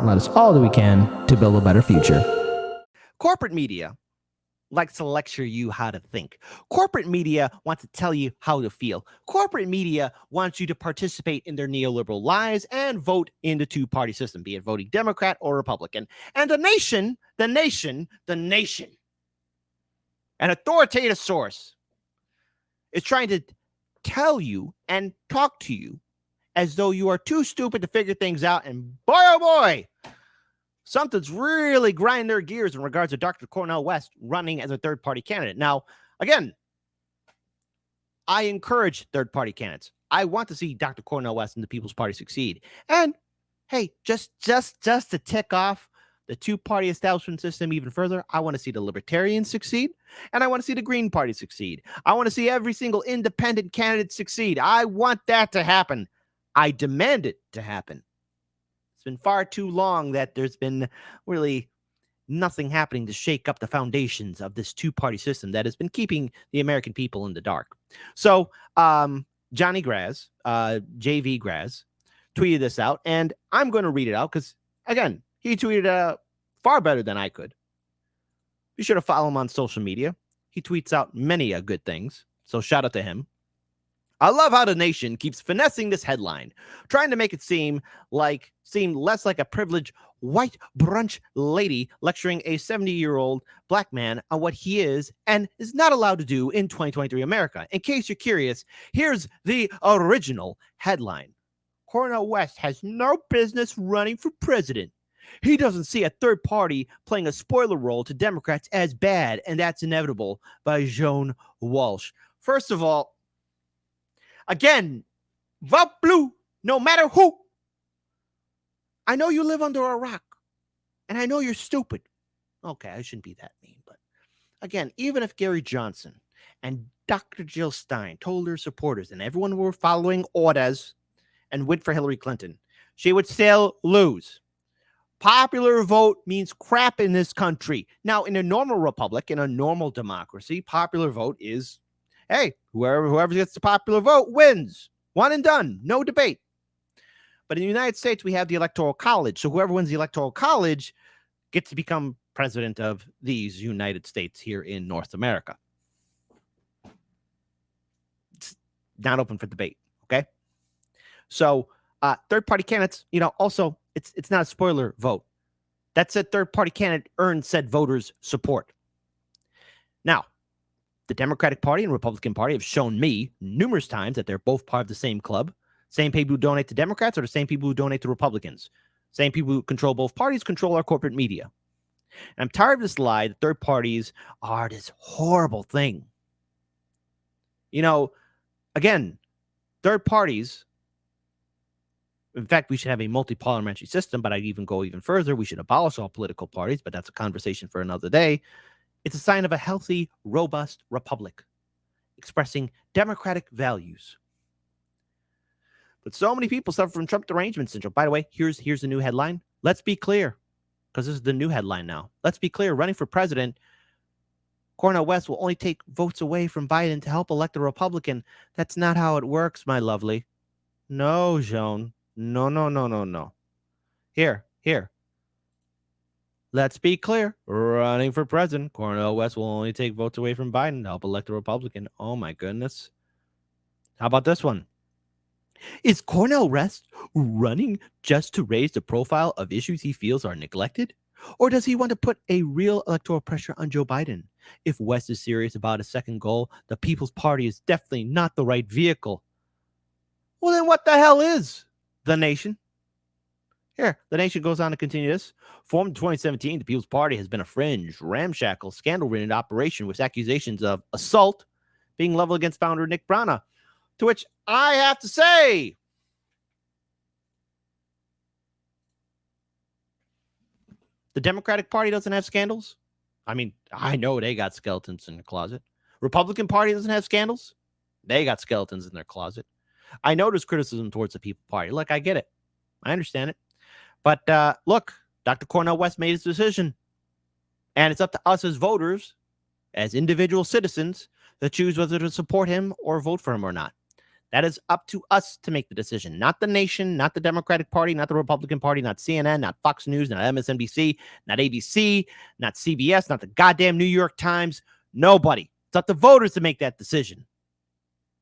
and let us all do we can to build a better future. Corporate media likes to lecture you how to think. Corporate media wants to tell you how to feel. Corporate media wants you to participate in their neoliberal lies and vote in the two-party system, be it voting Democrat or Republican. And the nation, an authoritative source, is trying to tell you and talk to you as though you are too stupid to figure things out. And boy, oh boy, something's really grinding their gears in regards to Dr. Cornel West running as a third-party candidate. Now, again, I encourage third-party candidates. I want to see Dr. Cornel West and the People's Party succeed. And hey, just to tick off the two-party establishment system even further, I want to see the Libertarians succeed, and I want to see the Green Party succeed. I want to see every single independent candidate succeed. I want that to happen. I demand it to happen. It's been far too long that there's been really nothing happening to shake up the foundations of this two-party system that has been keeping the American people in the dark. So Johnny Graz, JV Graz, tweeted this out, and I'm going to read it out because, again, he tweeted far better than I could. Be sure to follow him on social media. He tweets out many good things, so shout out to him. I love how the nation keeps finessing this headline, trying to make it seem less like a privileged white brunch lady lecturing a 70-year-old black man on what he is and is not allowed to do in 2023 America. In case you're curious, here's the original headline. Cornel West has no business running for president. He doesn't see a third party playing a spoiler role to Democrats as bad, and that's inevitable, by Joan Walsh. First of all, again, vote blue, no matter who. I know you live under a rock, and I know you're stupid. Okay, I shouldn't be that mean, but again, even if Gary Johnson and Dr. Jill Stein told her supporters and everyone were following orders and went for Hillary Clinton, she would still lose. Popular vote means crap in this country. Now, in a normal republic, in a normal democracy, popular vote is, hey, whoever gets the popular vote wins. One and done. No debate. But in the United States, we have the Electoral College. So whoever wins the Electoral College gets to become president of these United States here in North America. It's not open for debate, okay? So third-party candidates, also, it's not a spoiler vote. That said third-party candidate earned said voters' support. Now, the Democratic Party and Republican Party have shown me numerous times that they're both part of the same club. Same people who donate to Democrats are the same people who donate to Republicans. Same people who control both parties control our corporate media. And I'm tired of this lie that third parties are this horrible thing. Again, third parties, in fact, we should have a multi-parliamentary system, but I'd even go even further. We should abolish all political parties, but that's a conversation for another day. It's a sign of a healthy, robust republic expressing democratic values. But so many people suffer from Trump derangement syndrome. By the way, here's the new headline. Let's be clear, because this is the new headline now. Let's be clear. Running for president, Cornel West will only take votes away from Biden to help elect a Republican. That's not how it works, my lovely. No, Joan. No. Here. Let's be clear. Running for president, Cornel West will only take votes away from Biden to help elect a Republican. Oh, my goodness. How about this one? Is Cornel West running just to raise the profile of issues he feels are neglected? Or does he want to put a real electoral pressure on Joe Biden? If West is serious about a second goal, the People's Party is definitely not the right vehicle. Well, then what the hell is the nation? Here, the nation goes on to continue this. Formed in 2017, the People's Party has been a fringe, ramshackle, scandal-ridden operation with accusations of assault being leveled against founder Nick Brana. To which I have to say, the Democratic Party doesn't have scandals. I mean, I know they got skeletons in their closet. Republican Party doesn't have scandals. They got skeletons in their closet. I know there's criticism towards the People's Party. Look, I get it. I understand it. But look, Dr. Cornel West made his decision. And it's up to us as voters, as individual citizens, to choose whether to support him or vote for him or not. That is up to us to make the decision, not the nation, not the Democratic Party, not the Republican Party, not CNN, not Fox News, not MSNBC, not ABC, not CBS, not the goddamn New York Times. Nobody. It's up to voters to make that decision.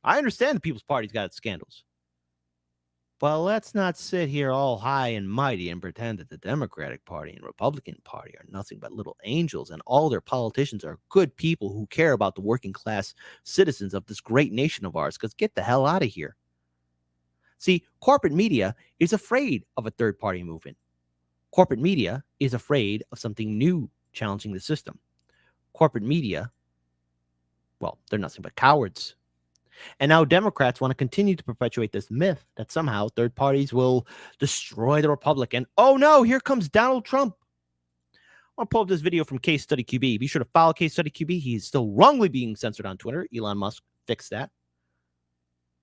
I understand the People's Party's got its scandals. But let's not sit here all high and mighty and pretend that the Democratic Party and Republican Party are nothing but little angels and all their politicians are good people who care about the working class citizens of this great nation of ours, because get the hell out of here. See, corporate media is afraid of a third-party movement. Corporate media is afraid of something new challenging the system. Corporate media, well, they're nothing but cowards. And now Democrats want to continue to perpetuate this myth that somehow third parties will destroy the republic. And oh no, here comes Donald Trump. I want to pull up this video from Case Study QB. Be sure to follow Case Study QB. He's still wrongly being censored on Twitter. Elon Musk fixed that.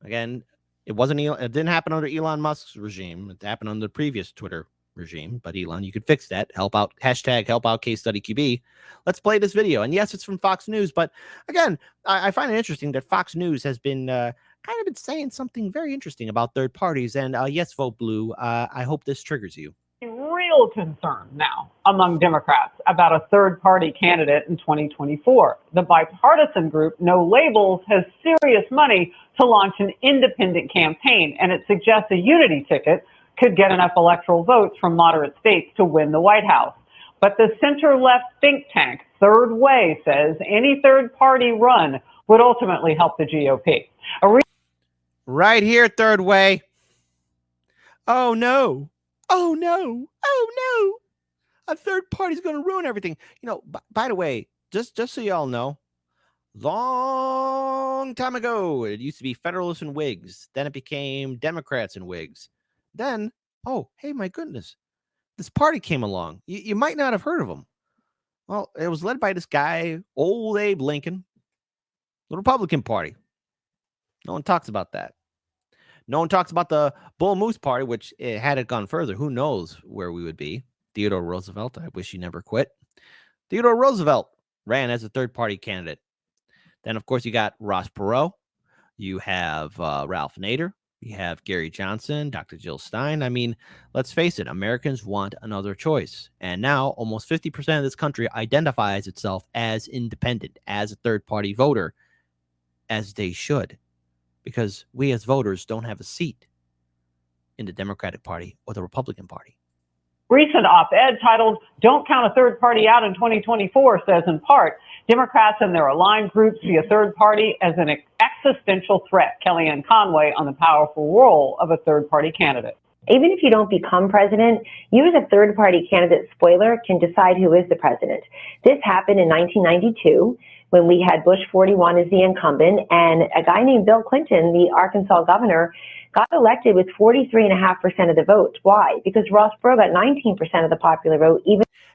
Again, it didn't happen under Elon Musk's regime. It happened under the previous Twitter regime. But Elon, you could fix that. Help out. Help out Case Study QB. Let's play this video. And yes, it's from Fox News. But again, I find it interesting that Fox News has been kind of been saying something very interesting about third parties. And yes, vote blue. I hope this triggers you. Real concern now among Democrats about a third-party candidate in 2024. The bipartisan group No Labels has serious money to launch an independent campaign, and it suggests a unity ticket could get enough electoral votes from moderate states to win the White House. But the center-left think tank Third Way says any third-party run would ultimately help the GOP. Right here, Third Way. Oh, no. Oh, no. Oh, no. A third party's going to ruin everything. You know, by the way, just so y'all know, long time ago, it used to be Federalists and Whigs. Then it became Democrats and Whigs. Then, oh, hey, my goodness, this party came along. You might not have heard of them. Well, it was led by this guy, old Abe Lincoln, the Republican Party. No one talks about that. No one talks about the Bull Moose Party, which had it gone further, who knows where we would be. Theodore Roosevelt, I wish he never quit. Theodore Roosevelt ran as a third-party candidate. Then, of course, you got Ross Perot. You have Ralph Nader. You have Gary Johnson, Dr. Jill Stein. I mean, let's face it, Americans want another choice. And now almost 50% of this country identifies itself as independent, as a third-party voter, as they should. Because we as voters don't have a seat in the Democratic Party or the Republican Party. Recent op-ed titled, "Don't Count a Third Party Out in 2024" says in part, Democrats and their aligned groups see a third party as an existential threat. Kellyanne Conway on the powerful role of a third party candidate. Even if you don't become president, you as a third-party candidate spoiler can decide who is the president. This happened in 1992 when we had Bush 41 as the incumbent, and a guy named Bill Clinton, the Arkansas governor, got elected with 43.5% of the vote. Why? Because Ross Perot got 19% of the popular vote.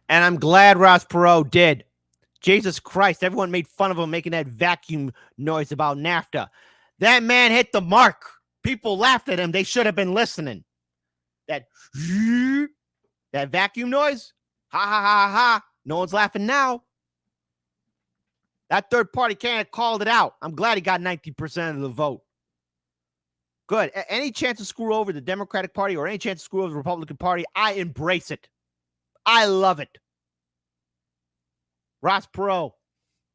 And I'm glad Ross Perot did. Jesus Christ, everyone made fun of him making that vacuum noise about NAFTA. That man hit the mark. People laughed at him. They should have been listening. That vacuum noise, ha, ha, ha, ha. No one's laughing now. That third party candidate called it out. I'm glad he got 90% of the vote. Good. Any chance to screw over the Democratic Party or any chance to screw over the Republican Party, I embrace it. I love it. Ross Perot,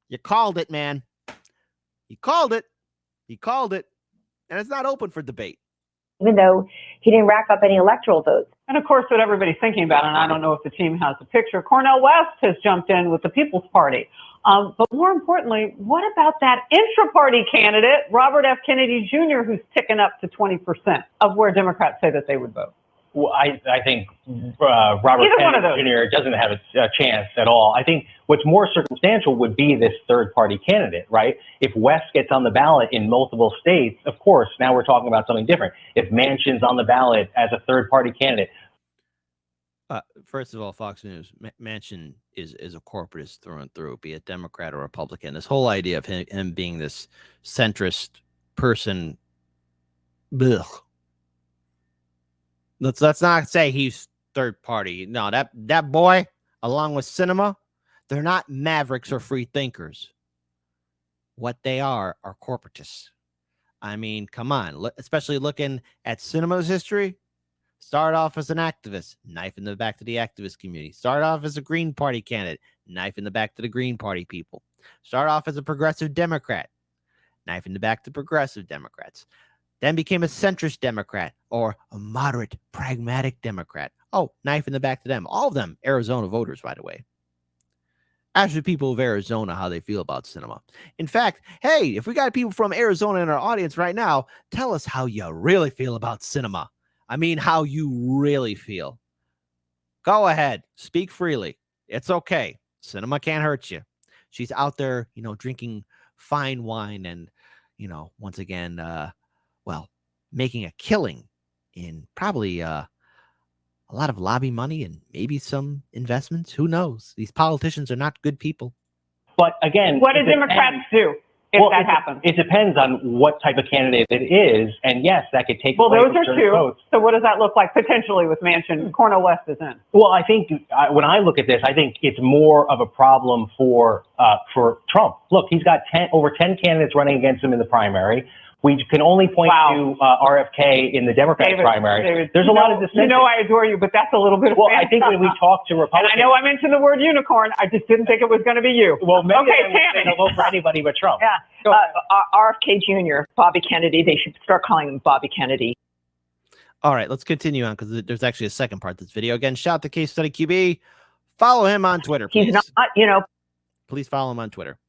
you called it, man. You called it. He called it. And it's not open for debate. Even though he didn't rack up any electoral votes. And of course, what everybody's thinking about, and I don't know if the team has a picture, Cornel West has jumped in with the People's Party. But more importantly, what about that intra-party candidate, Robert F. Kennedy Jr., who's ticking up to 20% of where Democrats say that they would vote? Well, I think Robert Kennedy Jr. doesn't have a chance at all. I think what's more circumstantial would be this third-party candidate, right? If West gets on the ballot in multiple states, of course, now we're talking about something different. If Manchin's on the ballot as a third-party candidate. First of all, Fox News, Manchin is a corporatist through and through, be it Democrat or Republican. This whole idea of him being this centrist person, ugh. Let's not say he's third party. No, that boy, along with Sinema, they're not mavericks or free thinkers. What they are corporatists. I mean, come on, especially looking at Sinema's history. Started off as an activist, knife in the back to the activist community. Started off as a Green Party candidate, knife in the back to the Green Party people. Started off as a progressive Democrat, knife in the back to progressive Democrats. Then became a centrist Democrat or a moderate, pragmatic Democrat. Oh, knife in the back to them. All of them Arizona voters, by the way. Ask the people of Arizona how they feel about Sinema. In fact, hey, if we got people from Arizona in our audience right now, tell us how you really feel about Sinema. I mean, how you really feel. Go ahead. Speak freely. It's okay. Sinema can't hurt you. She's out there, drinking fine wine and, once again, making a killing in probably a lot of lobby money and maybe some investments. Who knows? These politicians are not good people. But again, what do Democrats do if that happens? It depends on what type of candidate it is. And yes, that could take away those are two. votes. So what does that look like potentially with Manchin? Cornel West is in. Well, I think when I look at this, I think it's more of a problem for Trump. Look, he's got over 10 candidates running against him in the primary. We can only point to RFK in the Democratic primary. There's a lot of dissension. I adore you, but that's a little bit of I think when we talk to Republicans... And I know I mentioned the word unicorn. I just didn't think it was going to be you. Well, maybe they'll vote for anybody but Trump. Yeah. RFK Jr., Bobby Kennedy. They should start calling him Bobby Kennedy. All right, let's continue on because there's actually a second part to this video. Again, shout out to Case Study QB. Follow him on Twitter, please. He's not, Please follow him on Twitter.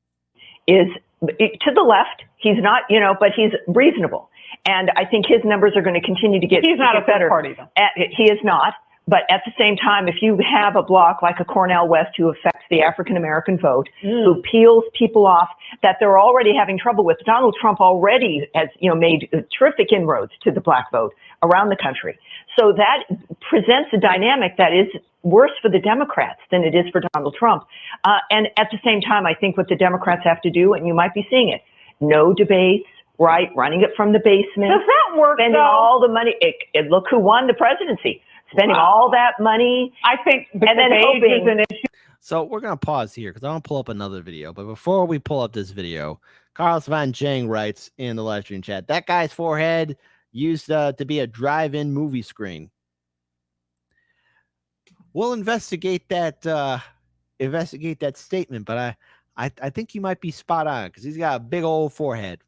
Is to the left. He's not, but he's reasonable. And I think his numbers are going to continue to get better. He's not a third party, though. He is not. But at the same time, if you have a bloc like a Cornel West who affects the African-American vote, who peels people off that they're already having trouble with, Donald Trump already has, made terrific inroads to the black vote around the country. So that presents a dynamic that is worse for the Democrats than it is for Donald Trump. And at the same time, I think what the Democrats have to do, and you might be seeing it, no debates, right? Running it from the basement. Does that work, spending all the money. Look who won the presidency. Spending all that money. I think and then hoping. Is an issue. So we're going to pause here because I want to pull up another video. But before we pull up this video, Carlos Van Jang writes in the live stream chat, that guy's forehead used to be a drive-in movie screen. We'll investigate that statement, but I think you might be spot on because he's got a big old forehead.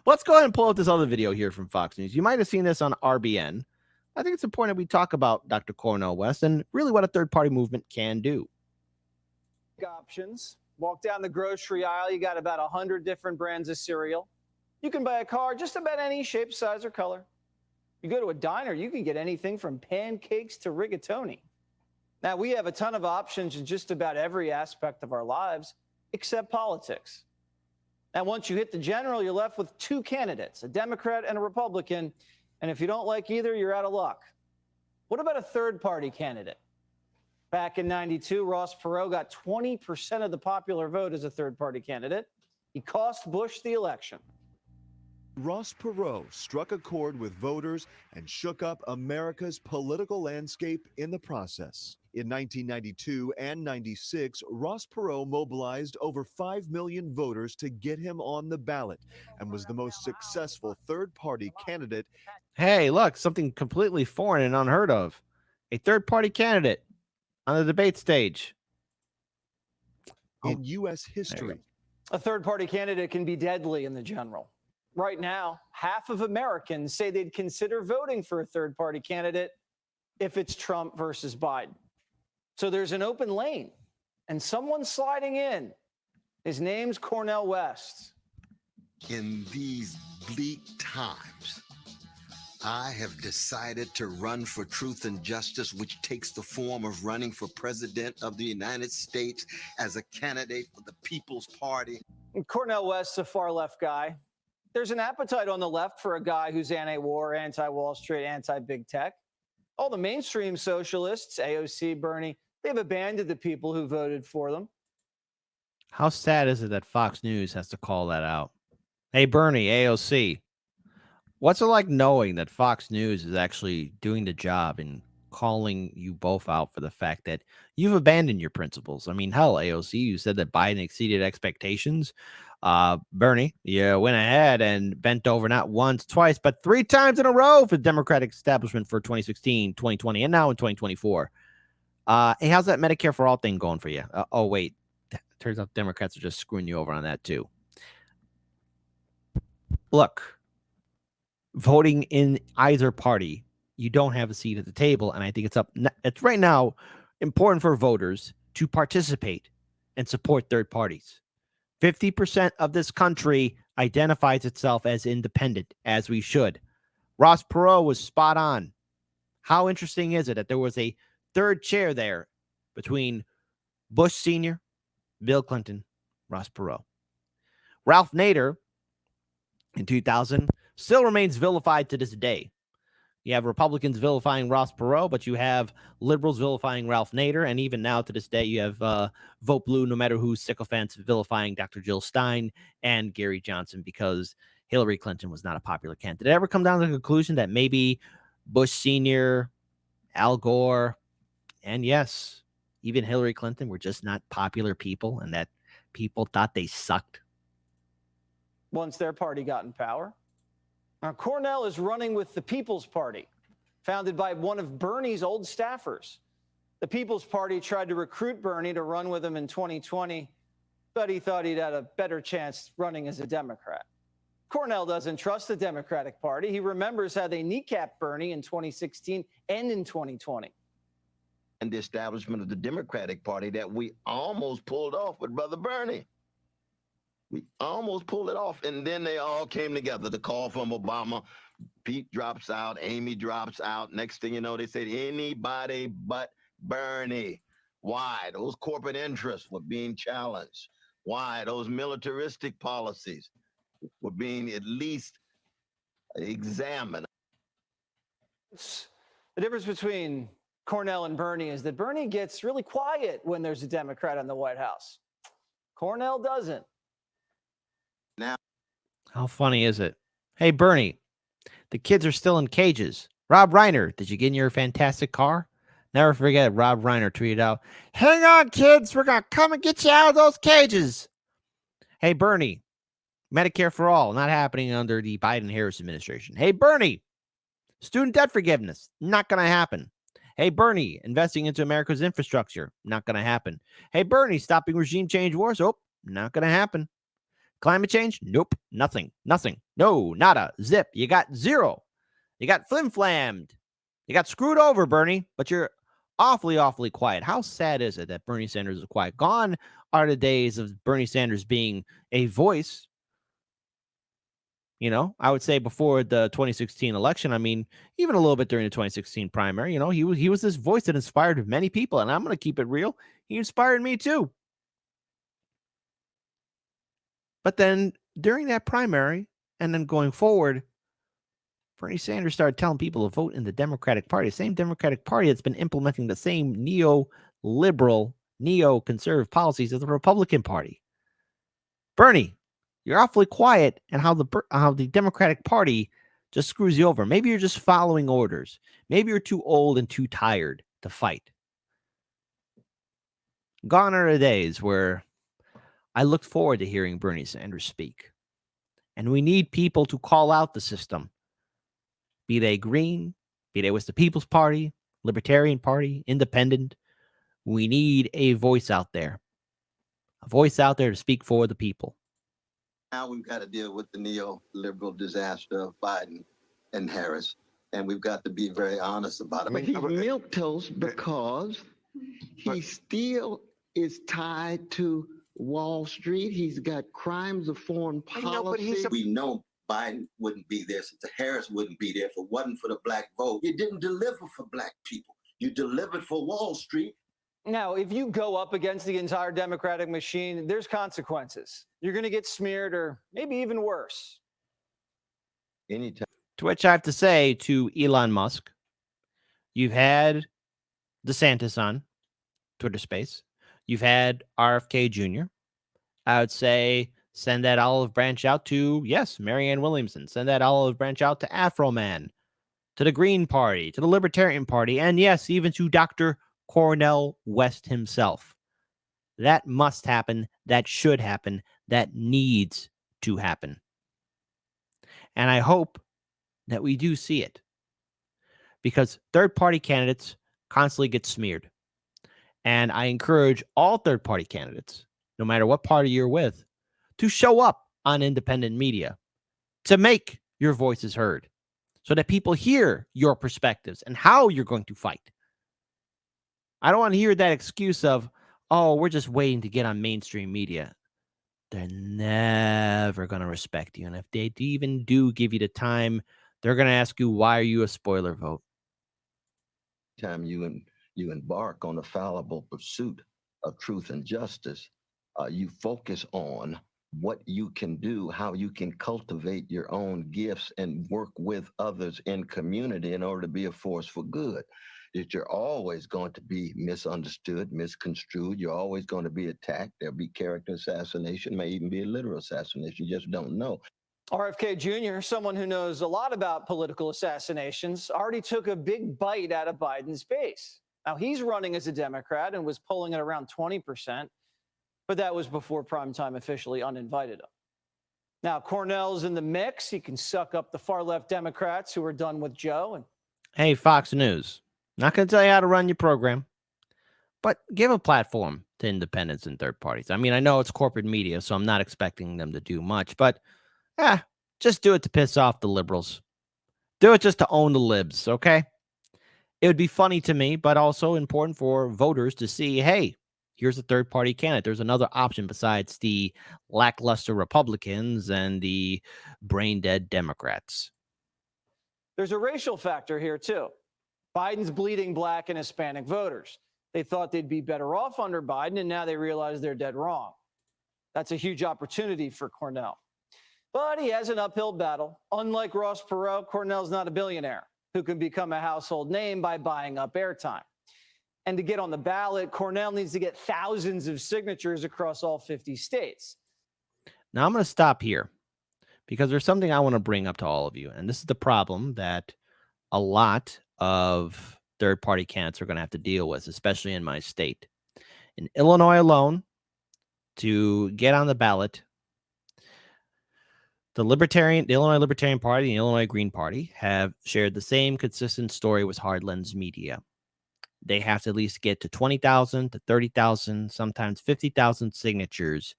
Let's go ahead and pull up this other video here from Fox News. You might have seen this on RBN. I think it's important that we talk about Dr. Cornel West and really what a third-party movement can do. Options. Walk down the grocery aisle, you got about 100 different brands of cereal. You can buy a car just about any shape, size, or color. You go to a diner, you can get anything from pancakes to rigatoni. Now, we have a ton of options in just about every aspect of our lives, except politics. Now, once you hit the general, you're left with two candidates, a Democrat and a Republican. And if you don't like either, you're out of luck. What about a third-party candidate? Back in 92, Ross Perot got 20% of the popular vote as a third-party candidate. He cost Bush the election. Ross Perot struck a chord with voters and shook up America's political landscape in the process. In 1992 and 96, Ross Perot mobilized over 5 million voters to get him on the ballot and was the most successful third-party candidate. Hey, look, something completely foreign and unheard of. A third-party candidate on the debate stage. In U.S. history. A third-party candidate can be deadly in the general. Right now, half of Americans say they'd consider voting for a third-party candidate if it's Trump versus Biden. So there's an open lane, and someone's sliding in. His name's Cornel West. In these bleak times, I have decided to run for truth and justice, which takes the form of running for president of the United States as a candidate for the People's Party. And Cornel West's a far-left guy. There's an appetite on the left for a guy who's anti-war, anti-Wall Street, anti-big tech. All the mainstream socialists, AOC, Bernie, they've abandoned the people who voted for them. How sad is it that Fox News has to call that out? Hey, Bernie, AOC, what's it like knowing that Fox News is actually doing the job in calling you both out for the fact that you've abandoned your principles. I mean, hell, AOC, you said that Biden exceeded expectations. Bernie, you went ahead and bent over not once, twice, but 3 times in a row for the Democratic establishment for 2016, 2020, and now in 2024. Hey, how's that Medicare for All thing going for you? Oh, wait. Turns out Democrats are just screwing you over on that, too. Look, voting in either party, you don't have a seat at the table. And I think it's right now important for voters to participate and support third parties. 50% of this country identifies itself as independent, as we should. Ross Perot was spot on. How interesting is it that there was a third chair there between Bush Sr., Bill Clinton, Ross Perot? Ralph Nader in 2000 still remains vilified to this day. You have Republicans vilifying Ross Perot, but you have liberals vilifying Ralph Nader. And even now to this day, you have Vote Blue, no matter who's sycophants, vilifying Dr. Jill Stein and Gary Johnson because Hillary Clinton was not a popular candidate. Did it ever come down to the conclusion that maybe Bush Sr., Al Gore, and yes, even Hillary Clinton were just not popular people and that people thought they sucked? Once their party got in power. Now, Cornel is running with the People's Party, founded by one of Bernie's old staffers. The People's Party tried to recruit Bernie to run with him in 2020, but he thought he'd had a better chance running as a Democrat. Cornel doesn't trust the Democratic Party. He remembers how they kneecapped Bernie in 2016 and in 2020. And the establishment of the Democratic Party that we almost pulled off with Brother Bernie. We almost pulled it off, and then they all came together. The call from Obama, Pete drops out, Amy drops out. Next thing you know, they said anybody but Bernie. Why? Those corporate interests were being challenged. Why? Those militaristic policies were being at least examined. The difference between Cornel and Bernie is that Bernie gets really quiet when there's a Democrat in the White House. Cornel doesn't. Now, how funny is it? Hey, Bernie, the kids are still in cages. Rob Reiner, did you get in your fantastic car? Never forget, Rob Reiner tweeted out, "Hang on, kids, we're going to come and get you out of those cages." Hey, Bernie, Medicare for all, not happening under the Biden-Harris administration. Hey, Bernie, student debt forgiveness, not going to happen. Hey, Bernie, investing into America's infrastructure, not going to happen. Hey, Bernie, stopping regime change wars, not going to happen. Climate change? Nope. Nothing. No, nada. Zip. You got zero. You got flim-flammed. You got screwed over, Bernie, but you're awfully, awfully quiet. How sad is it that Bernie Sanders is quiet? Gone are the days of Bernie Sanders being a voice. You know, I would say before the 2016 election, I mean, even a little bit during the 2016 primary, you know, he was this voice that inspired many people, and I'm going to keep it real. He inspired me too. But then during that primary and then going forward, Bernie Sanders started telling people to vote in the Democratic Party, the same Democratic Party that's been implementing the same neoliberal, neoconservative policies as the Republican Party. Bernie, you're awfully quiet, and how the Democratic Party just screws you over. Maybe you're just following orders. Maybe you're too old and too tired to fight. Gone are the days where I look forward to hearing Bernie Sanders speak. And we need people to call out the system. Be they green, be they with the People's Party, Libertarian Party, Independent. We need a voice out there. A voice out there to speak for the people. now we've got to deal with the neoliberal disaster of Biden and Harris. And we've got to be very honest about it. But he's milquetoast because he still is tied to Wall Street. He's got crimes of foreign policy. We know Biden wouldn't be there, since Harris wouldn't be there if it wasn't for the black vote. You didn't deliver for black people. You delivered for Wall Street. Now, if you go up against the entire Democratic machine, there's consequences. You're going to get smeared, or maybe even worse. Anytime. To which I have to say to Elon Musk, you've had DeSantis on Twitter Space. You've had RFK Jr. I would say send that olive branch out to, yes, Marianne Williamson. Send that olive branch out to Afro Man. to the Green Party, to the Libertarian Party, and yes, even to Dr. Cornel West himself. That must happen. That should happen. That needs to happen. And I hope that we do see it, because third-party candidates constantly get smeared. And I encourage all third-party candidates, no matter what party you're with, to show up on independent media, to make your voices heard, so that people hear your perspectives and how you're going to fight. I don't want to hear that excuse of, oh, we're just waiting to get on mainstream media. They're never going to respect you. And if they even do give you the time, they're going to ask you, why are you a spoiler vote? Time you embark on a fallible pursuit of truth and justice, you focus on what you can do, how you can cultivate your own gifts and work with others in community in order to be a force for good. That you're always going to be misunderstood, misconstrued. You're always going to be attacked. There'll be character assassination, may even be a literal assassination. You just don't know. RFK Jr., someone who knows a lot about political assassinations, already took a big bite out of Biden's base. Now, he's running as a Democrat and was polling at around 20%, but that was before primetime officially uninvited him. Now, Cornel's in the mix. He can suck up the far-left Democrats who are done with Joe. And hey, Fox News, not going to tell you how to run your program, but give a platform to independents and third parties. I mean, I know it's corporate media, so I'm not expecting them to do much, but just do it to piss off the liberals. Do it just to own the libs, okay? It would be funny to me, but also important for voters to see, hey, here's a third-party candidate. There's another option besides the lackluster Republicans and the brain-dead Democrats. there's a racial factor here, too. Biden's bleeding black and Hispanic voters. They thought they'd be better off under Biden, and now they realize they're dead wrong. That's a huge opportunity for Cornel. But he has an uphill battle. Unlike Ross Perot, Cornel's not a billionaire who can become a household name by buying up airtime. And to get on the ballot, Cornel needs to get thousands of signatures across all 50 states. Now, I'm going to stop here because there's something I want to bring up to all of you. And this is the problem that a lot of third-party candidates are going to have to deal with, especially in my state. In Illinois alone, to get on the ballot, the Illinois Libertarian Party and the Illinois Green Party have shared the same consistent story with hard lens media. They have to at least get to 20,000 to 30,000, sometimes 50,000 signatures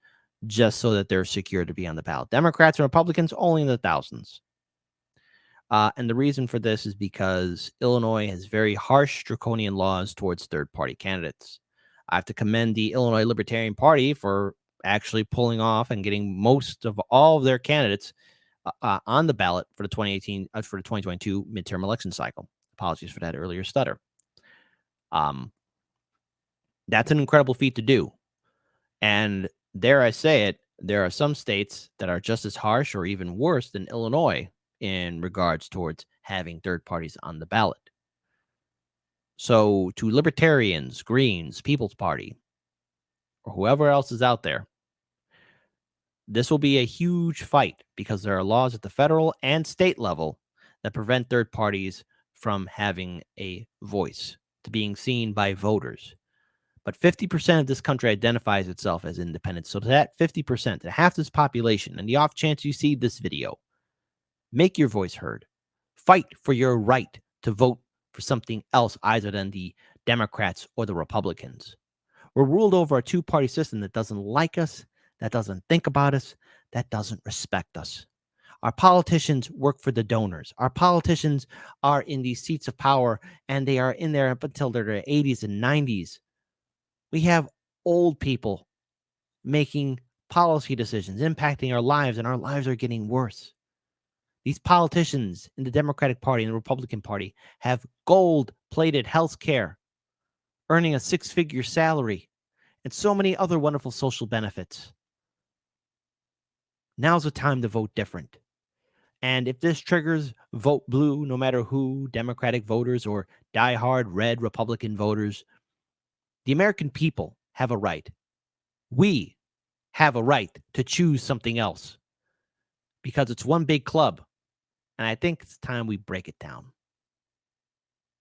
just so that they're secure to be on the ballot. Democrats and Republicans only in the thousands. And the reason for this is because Illinois has very harsh draconian laws towards third-party candidates. I have to commend the Illinois Libertarian Party for actually pulling off and getting most of all of their candidates on the ballot for the 2022 midterm election cycle. Apologies for that earlier stutter. That's an incredible feat to do. And dare I say it, there are some states that are just as harsh or even worse than Illinois in regards towards having third parties on the ballot. So to libertarians, Greens, People's Party, or whoever else is out there, this will be a huge fight because there are laws at the federal and state level that prevent third parties from having a voice, to being seen by voters. But 50% of this country identifies itself as independent. So to that 50%, to half this population, and the off chance you see this video, make your voice heard. Fight for your right to vote for something else other than the Democrats or the Republicans. We're ruled over a two-party system that doesn't like us, that doesn't think about us, that doesn't respect us. Our politicians work for the donors. Our politicians are in these seats of power, and they are in there up until their 80s and 90s. We have old people making policy decisions, impacting our lives, and our lives are getting worse. These politicians in the Democratic Party and the Republican Party have gold-plated health care, earning a six-figure salary, and so many other wonderful social benefits. Now's the time to vote different. And if this triggers vote blue, no matter who, Democratic voters or diehard red Republican voters, the American people have a right. We have a right to choose something else because it's one big club. And I think it's time we break it down.